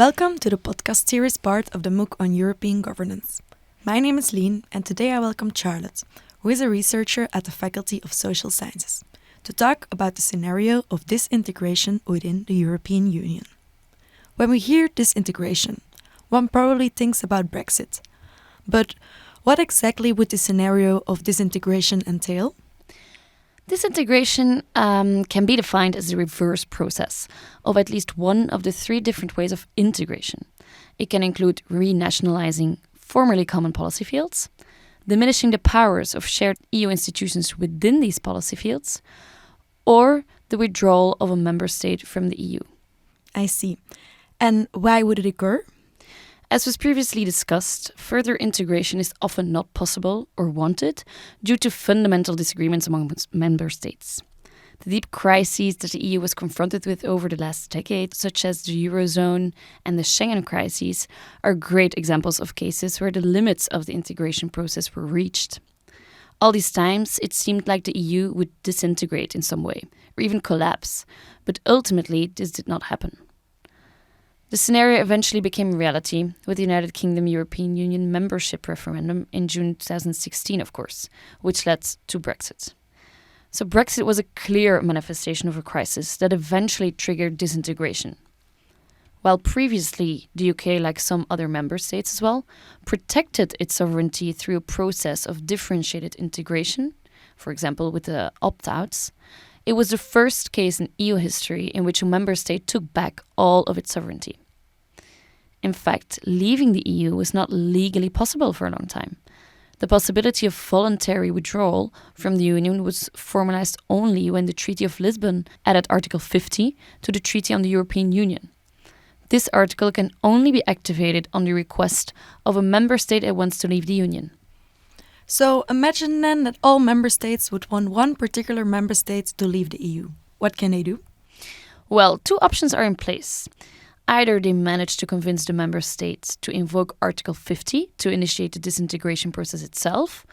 Welcome to the podcast series part of the MOOC on European governance. My name is Lien and today I welcome Charlotte, who is a researcher at the Faculty of Social Sciences, to talk about the scenario of disintegration within the European Union. When we hear disintegration, one probably thinks about Brexit. But what exactly would the scenario of disintegration entail? Disintegration can be defined as the reverse process of at least one of the three different ways of integration. It can include renationalizing formerly common policy fields, diminishing the powers of shared EU institutions within these policy fields, or the withdrawal of a member state from the EU. I see. And why would it occur? As was previously discussed, further integration is often not possible or wanted due to fundamental disagreements among member states. The deep crises that the EU was confronted with over the last decade, such as the Eurozone and the Schengen crises, are great examples of cases where the limits of the integration process were reached. All these times, it seemed like the EU would disintegrate in some way, or even collapse, but ultimately this did not happen. The scenario eventually became reality with the United Kingdom European Union membership referendum in June 2016, of course, which led to Brexit. So Brexit was a clear manifestation of a crisis that eventually triggered disintegration. While previously the UK, like some other member states as well, protected its sovereignty through a process of differentiated integration, for example with the opt-outs, it was the first case in EU history in which a member state took back all of its sovereignty. In fact, leaving the EU was not legally possible for a long time. The possibility of voluntary withdrawal from the Union was formalized only when the Treaty of Lisbon added Article 50 to the Treaty on the European Union. This article can only be activated on the request of a member state that wants to leave the Union. So imagine then that all member states would want one particular member state to leave the EU. What can they do? Well, two options are in place. Either they manage to convince the member state to invoke Article 50 to initiate the disintegration process itself,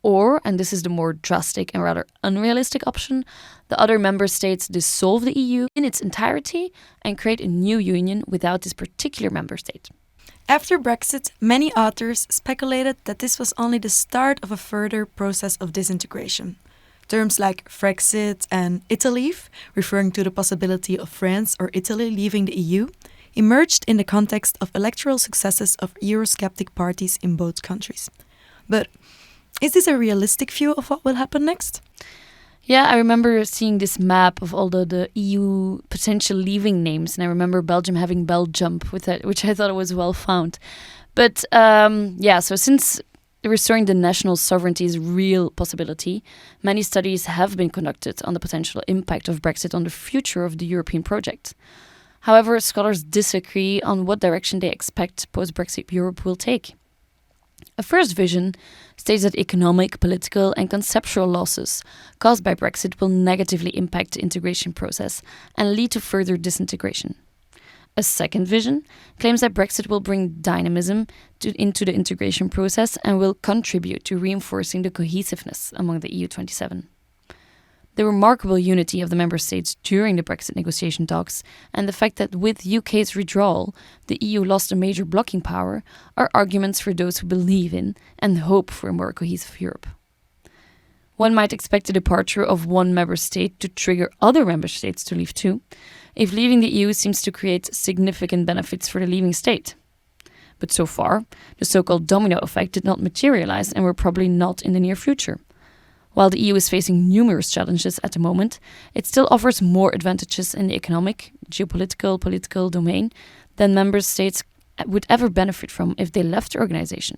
or, and this is the more drastic and rather unrealistic option, the other member states dissolve the EU in its entirety and create a new union without this particular member state. After Brexit, many authors speculated that this was only the start of a further process of disintegration. Terms like Frexit and Italy, referring to the possibility of France or Italy leaving the EU, emerged in the context of electoral successes of Eurosceptic parties in both countries. But is this a realistic view of what will happen next? Yeah, I remember seeing this map of all the EU potential leaving names, and I remember Belgium having Belgium with that, which I thought was well found. But so since restoring the national sovereignty is a real possibility, many studies have been conducted on the potential impact of Brexit on the future of the European project. However, scholars disagree on what direction they expect post-Brexit Europe will take. A first vision states that economic, political and conceptual losses caused by Brexit will negatively impact the integration process and lead to further disintegration. A second vision claims that Brexit will bring dynamism into the integration process and will contribute to reinforcing the cohesiveness among the EU 27. The remarkable unity of the member states during the Brexit negotiation talks and the fact that with UK's withdrawal, the EU lost a major blocking power are arguments for those who believe in and hope for a more cohesive Europe. One might expect the departure of one member state to trigger other member states to leave too, if leaving the EU seems to create significant benefits for the leaving state. But so far, the so-called domino effect did not materialize and will probably not in the near future. While the EU is facing numerous challenges at the moment, it still offers more advantages in the economic, geopolitical, political domain than member states would ever benefit from if they left the organization.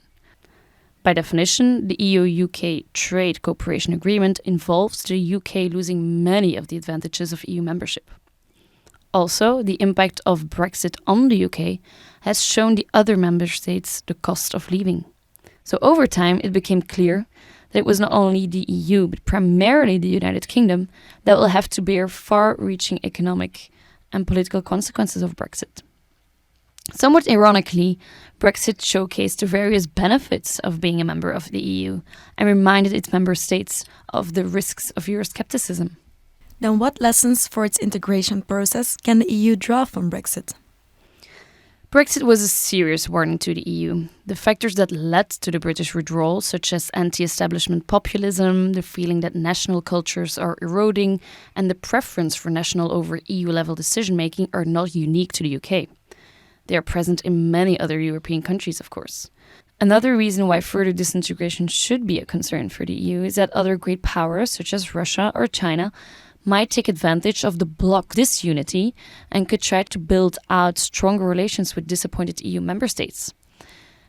By definition, the EU-UK Trade Cooperation Agreement involves the UK losing many of the advantages of EU membership. Also, the impact of Brexit on the UK has shown the other member states the cost of leaving. So over time, it became clear that it was not only the EU, but primarily the United Kingdom that will have to bear far-reaching economic and political consequences of Brexit. Somewhat ironically, Brexit showcased the various benefits of being a member of the EU and reminded its member states of the risks of Euroscepticism. Then what lessons for its integration process can the EU draw from Brexit? Brexit was a serious warning to the EU. The factors that led to the British withdrawal, such as anti-establishment populism, the feeling that national cultures are eroding, and the preference for national over EU-level decision-making are not unique to the UK. They are present in many other European countries, of course. Another reason why further disintegration should be a concern for the EU is that other great powers, such as Russia or China, might take advantage of the bloc disunity and could try to build out stronger relations with disappointed EU member states.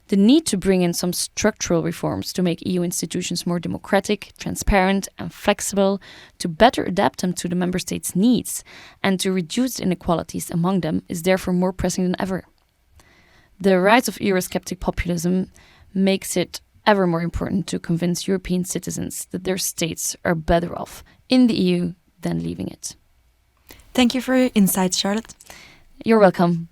The need to bring in some structural reforms to make EU institutions more democratic, transparent and flexible, to better adapt them to the member states' needs and to reduce inequalities among them is therefore more pressing than ever. The rise of Eurosceptic populism makes it ever more important to convince European citizens that their states are better off in the EU than leaving it. Thank you for your insights, Charlotte. You're welcome.